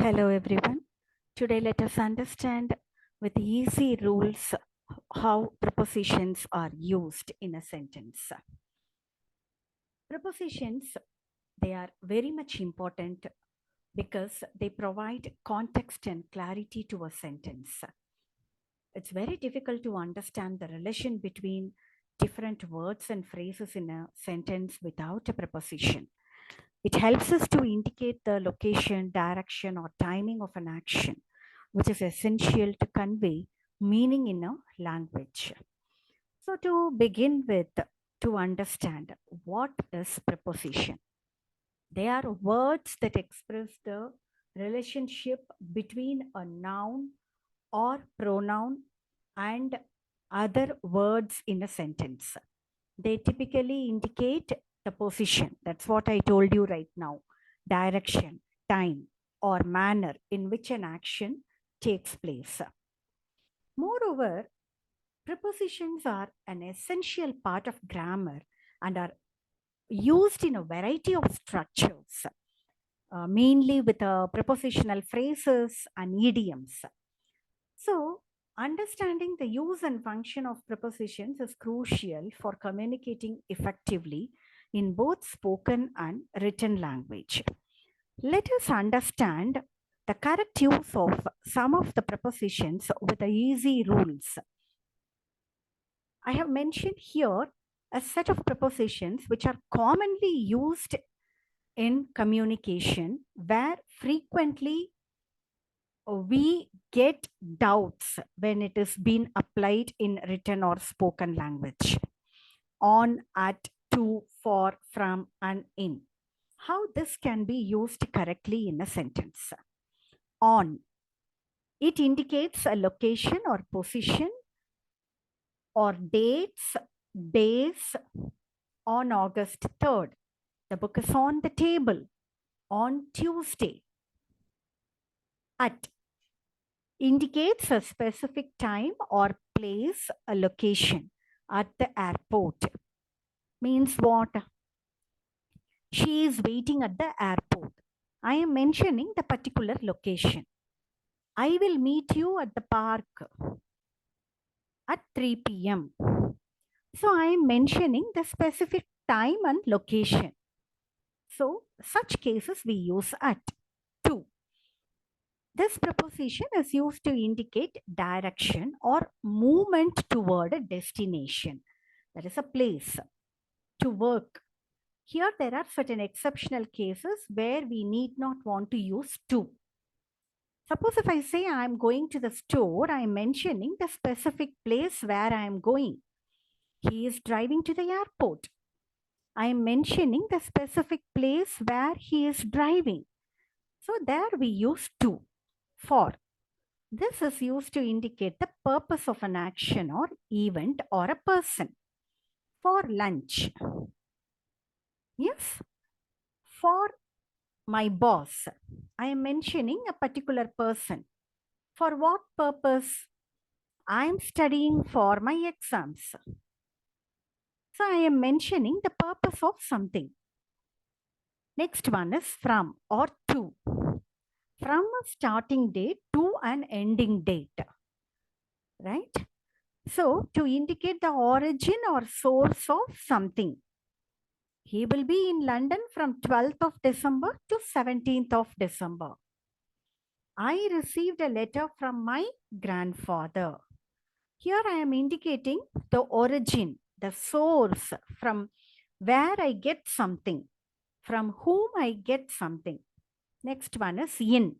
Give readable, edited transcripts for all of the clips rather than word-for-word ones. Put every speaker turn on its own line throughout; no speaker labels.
Hello everyone. Today let us understand with easy rules how prepositions are used in a sentence. Prepositions, they are very much important because they provide context and clarity to a sentence. It's very difficult to understand the relation between different words and phrases in a sentence without a preposition. It helps us to indicate the location, direction, or timing of an action, which is essential to convey meaning in a language. So, to begin with, to understand what is preposition, they are words that express the relationship between a noun or pronoun and other words in a sentence. They typically indicate the position. That's what I told you right now. Direction, time, or manner in which an action takes place. Moreover, prepositions are an essential part of grammar and are used in a variety of structures, mainly with prepositional phrases and idioms. So, understanding the use and function of prepositions is crucial for communicating effectively in both spoken and written language. Let us understand the correct use of some of the prepositions with the easy rules. I have mentioned here a set of prepositions which are commonly used in communication where frequently we get doubts when it is being applied in written or spoken language. On, at, to, for, from, and in. How this can be used correctly in a sentence. On. It indicates a location or position or dates, days on August 3rd. The book is on the table on Tuesday. At indicates a specific time or place, a location at the airport. Means what? She is waiting at the airport. I am mentioning the particular location. I will meet you at the park at 3 p.m. So I am mentioning the specific time and location. So such cases we use at. To. This preposition is used to indicate direction or movement toward a destination. That is a place. To work. Here there are certain exceptional cases where we need not want to use to. Suppose if I say I am going to the store, I am mentioning the specific place where I am going. He is driving to the airport. I am mentioning the specific place where he is driving. So there we use to. For. This is used to indicate the purpose of an action or event or a person. For lunch. Yes. For my boss. I am mentioning a particular person. For what purpose? I am studying for my exams. So I am mentioning the purpose of something. Next one is from or to. From a starting date to an ending date. Right? So to indicate the origin or source of something. He will be in London from 12th of December to 17th of December. I received a letter from my grandfather. Here I am indicating the origin, the source from where I get something, from whom I get something. Next one is in.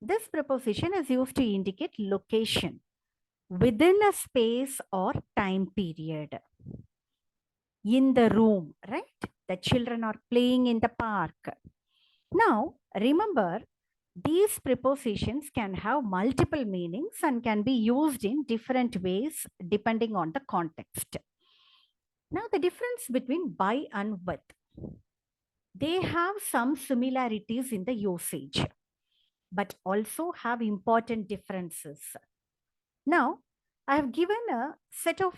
This preposition is used to indicate location within a space or time period. In the room, right? The children are playing in the park. Now, remember, these prepositions can have multiple meanings and can be used in different ways depending on the context. Now, the difference between by and with. They have some similarities in the usage, but also have important differences. Now, I have given a set of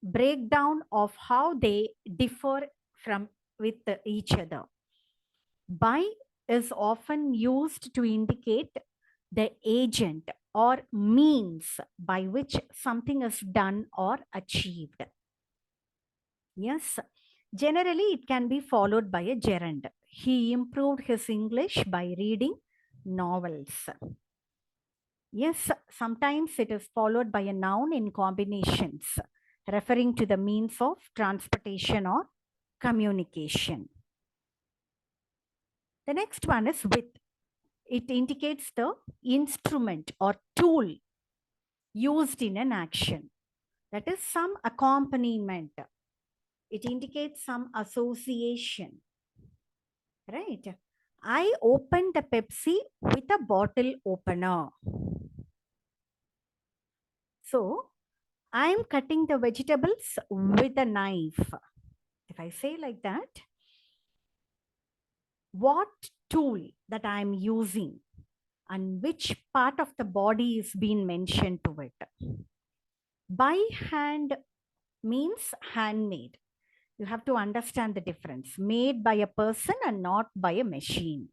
breakdown of how they differ from with each other. By is often used to indicate the agent or means by which something is done or achieved. Yes, generally it can be followed by a gerund. He improved his English by reading novels. Yes, sometimes it is followed by a noun in combinations, referring to the means of transportation or communication. The next one is with. It indicates the instrument or tool used in an action. That is some accompaniment. It indicates some association. Right? I opened the Pepsi with a bottle opener. So, I am cutting the vegetables with a knife. If I say like that, what tool that I am using and which part of the body is being mentioned to it. By hand means handmade. You have to understand the difference. Made by a person and not by a machine.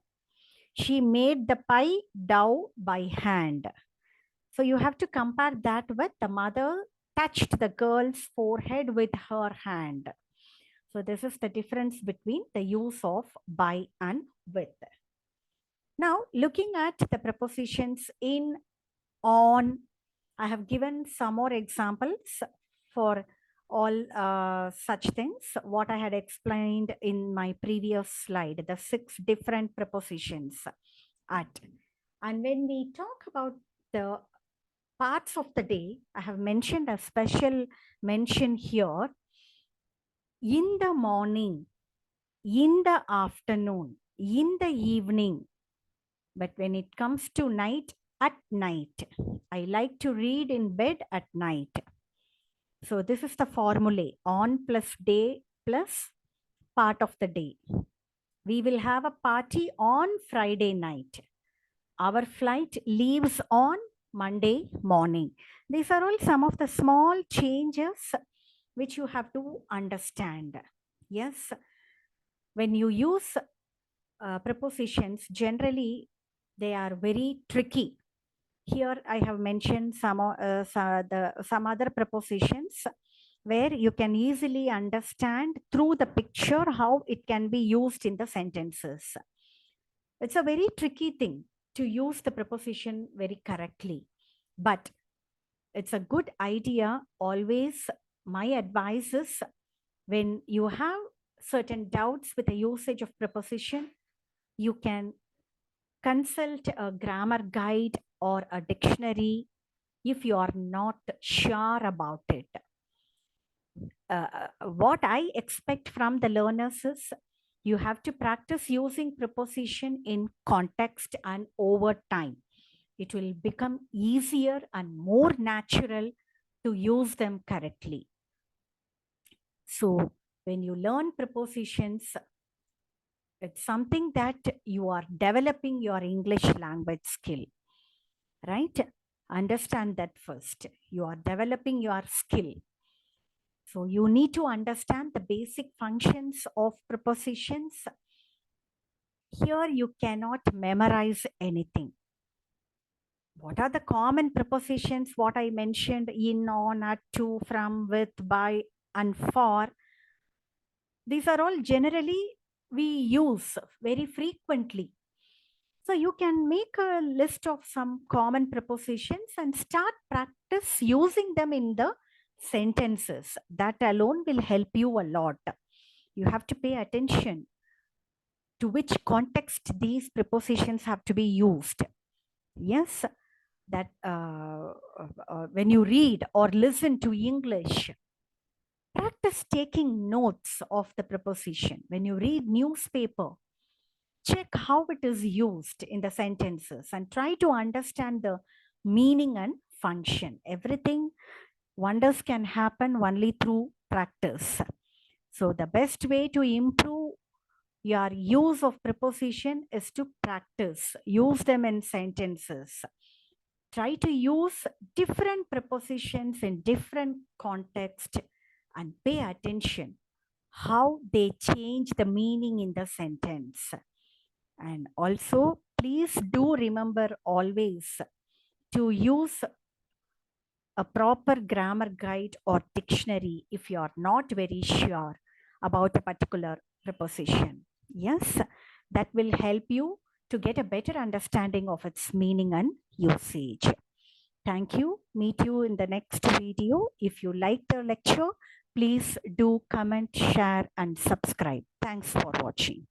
She made the pie dough by hand. So you have to compare that with the mother touched the girl's forehead with her hand. So this is the difference between the use of by and with. Now, looking at the prepositions in, on, I have given some more examples for all such things, what I had explained in my previous slide, the 6 different prepositions at. And when we talk about the parts of the day, I have mentioned a special mention here. In the morning, in the afternoon, in the evening. But when it comes to night, at night. I like to read in bed at night. So this is the formula, on plus day plus part of the day. We will have a party on Friday night. Our flight leaves on Monday morning. These are all some of the small changes which you have to understand. Yes, when you use prepositions, generally they are very tricky. Here I have mentioned some other prepositions where you can easily understand through the picture how it can be used in the sentences. It's a very tricky thing to use the preposition very correctly, but it's a good idea. Always, my advice is when you have certain doubts with the usage of preposition, you can consult a grammar guide or a dictionary if you are not sure about it. What I expect from the learners is you have to practice using preposition in context and over time. It will become easier and more natural to use them correctly. So when you learn prepositions, it's something that you are developing your English language skill, right? Understand that first. You are developing your skill. So you need to understand the basic functions of prepositions. Here you cannot memorize anything. What are the common prepositions? What I mentioned, in, on, at, to, from, with, by, and for. These are all generally we use very frequently. So you can make a list of some common prepositions and start practice using them in the sentences. That alone will help you a lot. You have to pay attention to which context these prepositions have to be used. Yes, that when you read or listen to English, practice taking notes of the preposition. When you read newspaper, check how it is used in the sentences and try to understand the meaning and function. Everything, wonders can happen only through practice. So the best way to improve your use of preposition is to practice. Use them in sentences. Try to use different prepositions in different context and pay attention how they change the meaning in the sentence. And also, please do remember always to use a proper grammar guide or dictionary if you are not very sure about a particular preposition. Yes, that will help you to get a better understanding of its meaning and usage. Thank you. Meet you in the next video. If you like the lecture, please do comment, share, and subscribe. Thanks for watching.